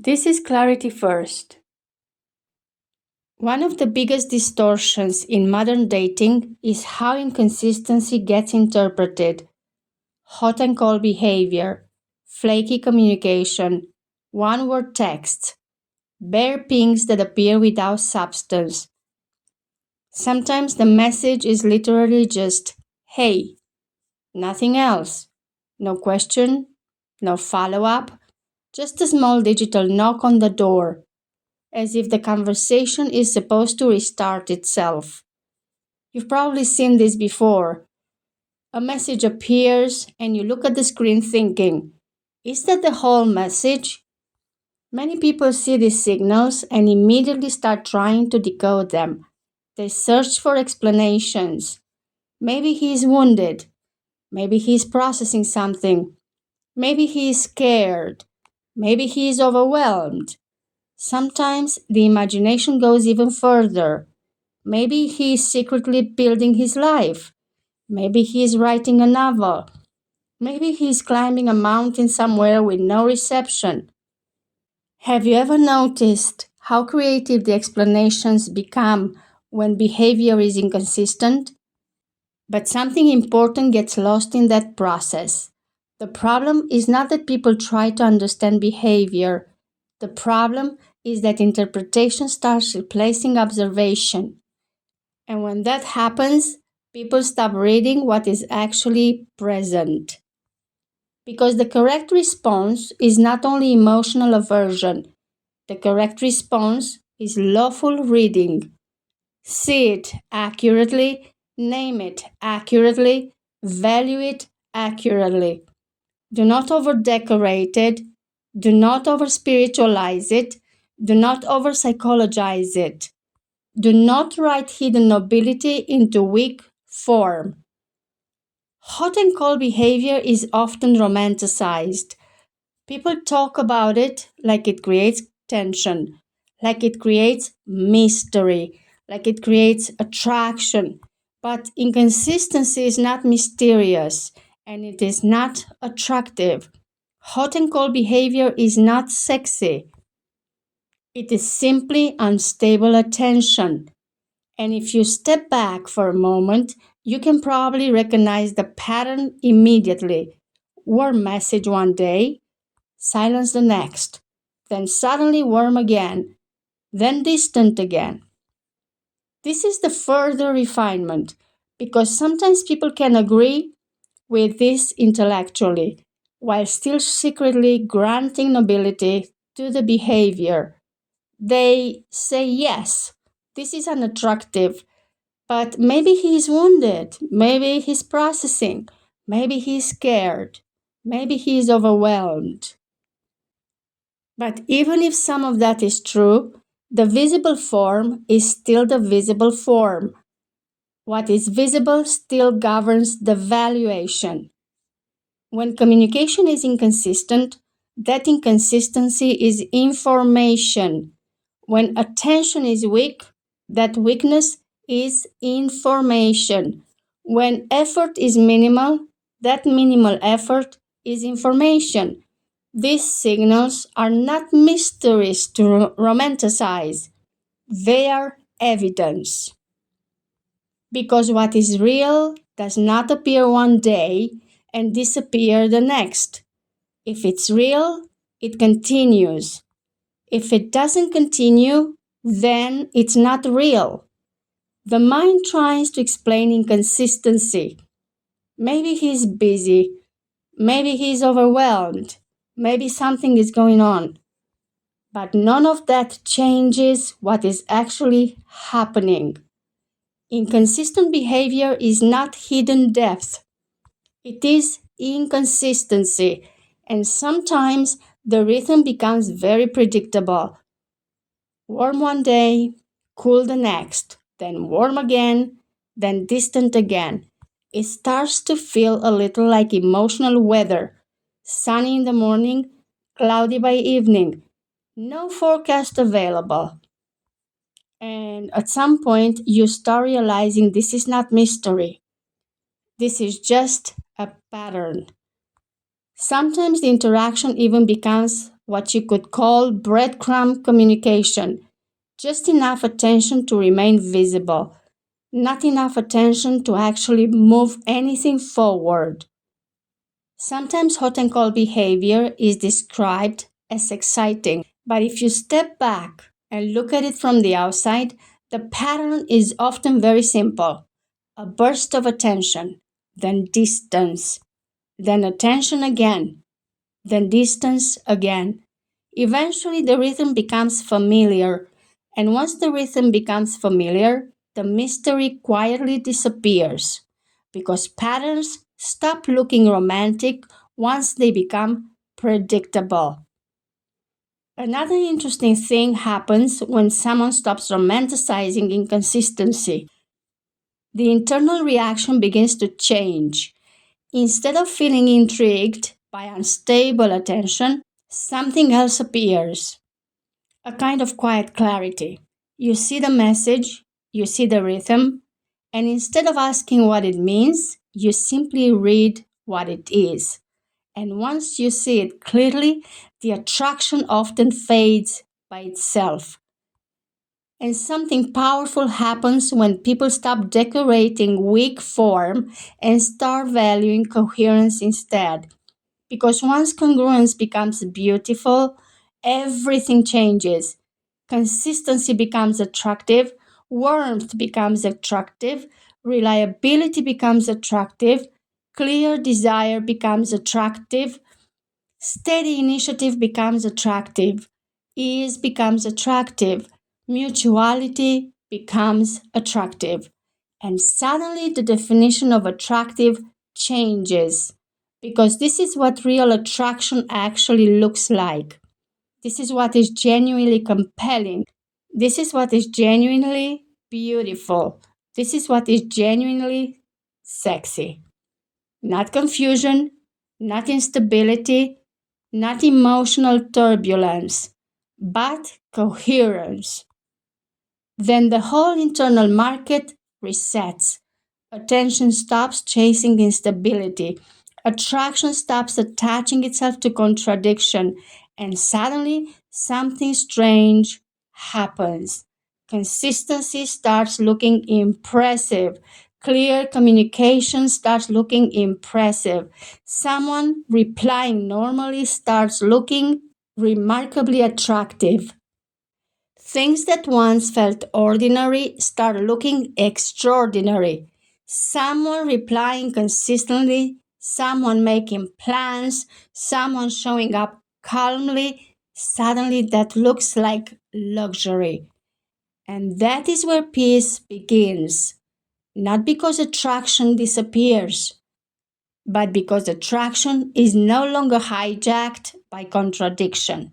This is clarity first. One of the biggest distortions in modern dating is how inconsistency gets interpreted. Hot and cold behavior, flaky communication, one word texts, bare pings that appear without substance. Sometimes the message is literally just, hey, nothing else. No question, no follow up, just a small digital knock on the door, as if the conversation is supposed to restart itself. You've probably seen this before. A message appears and you look at the screen thinking, is that the whole message? Many people see these signals and immediately start trying to decode them. They search for explanations. Maybe he is wounded. Maybe he is processing something. Maybe he is scared. Maybe he is overwhelmed. Sometimes the imagination goes even further. Maybe he is secretly building his life. Maybe he is writing a novel. Maybe he is climbing a mountain somewhere with no reception. Have you ever noticed how creative the explanations become when behavior is inconsistent? But something important gets lost in that process. The problem is not that people try to understand behavior. The problem is that interpretation starts replacing observation. And when that happens, people stop reading what is actually present. Because the correct response is not only emotional aversion, the correct response is lawful reading. See it accurately, name it accurately, value it accurately. Do not over-decorate it, do not over-spiritualize it, do not over-psychologize it. Do not write hidden nobility into weak form. Hot and cold behavior is often romanticized. People talk about it like it creates tension, like it creates mystery, like it creates attraction. But inconsistency is not mysterious and it is not attractive. Hot and cold behavior is not sexy. It is simply unstable attention. And if you step back for a moment, you can probably recognize the pattern immediately. Warm message one day, silence the next, then suddenly warm again, then distant again. This is the further refinement because sometimes people can agree with this intellectually while still secretly granting nobility to the behavior. They say, yes, this is unattractive, but maybe he's wounded, maybe he's processing, maybe he's scared, maybe he's overwhelmed. But even if some of that is true, the visible form is still the visible form. What is visible still governs the valuation. When communication is inconsistent, that inconsistency is information. When attention is weak, that weakness is information. When effort is minimal, that minimal effort is information. These signals are not mysteries to romanticize, they are evidence. Because what is real does not appear one day and disappear the next. If it's real, it continues. If it doesn't continue, then it's not real. The mind tries to explain inconsistency. Maybe he's busy. Maybe he's overwhelmed. Maybe something is going on. But none of that changes what is actually happening. Inconsistent behavior is not hidden depth. It is inconsistency, and sometimes the rhythm becomes very predictable. Warm one day, cool the next, then warm again, then distant again. It starts to feel a little like emotional weather. Sunny in the morning, cloudy by evening. No forecast available. And at some point, you start realizing this is not mystery. This is just a pattern. Sometimes the interaction even becomes what you could call breadcrumb communication. Just enough attention to remain visible, not enough attention to actually move anything forward. Sometimes hot and cold behavior is described as exciting, but if you step back and look at it from the outside, the pattern is often very simple: a burst of attention, then distance, then attention again, then distance again. Eventually, the rhythm becomes familiar, and once the rhythm becomes familiar, the mystery quietly disappears because patterns stop looking romantic once they become predictable. Another interesting thing happens when someone stops romanticizing inconsistency. The internal reaction begins to change. Instead of feeling intrigued by unstable attention, something else appears, a kind of quiet clarity. You see the message, you see the rhythm, and instead of asking what it means, you simply read what it is. And once you see it clearly, the attraction often fades by itself. And something powerful happens when people stop decorating weak form and start valuing coherence instead. Because once congruence becomes beautiful, everything changes. Consistency becomes attractive, warmth becomes attractive, reliability becomes attractive, clear desire becomes attractive, steady initiative becomes attractive, ease becomes attractive, mutuality becomes attractive. And suddenly the definition of attractive changes because this is what real attraction actually looks like. This is what is genuinely compelling. This is what is genuinely beautiful. This is what is genuinely sexy. Not confusion, not instability, not emotional turbulence, but coherence. Then the whole internal market resets. Attention stops chasing instability. Attraction stops attaching itself to contradiction. And suddenly, something strange happens. Consistency starts looking impressive. Clear communication starts looking impressive. Someone replying normally starts looking remarkably attractive. Things that once felt ordinary start looking extraordinary. Someone replying consistently, someone making plans, someone showing up calmly, suddenly that looks like luxury. And that is where peace begins. Not because attraction disappears, but because attraction is no longer hijacked by contradiction.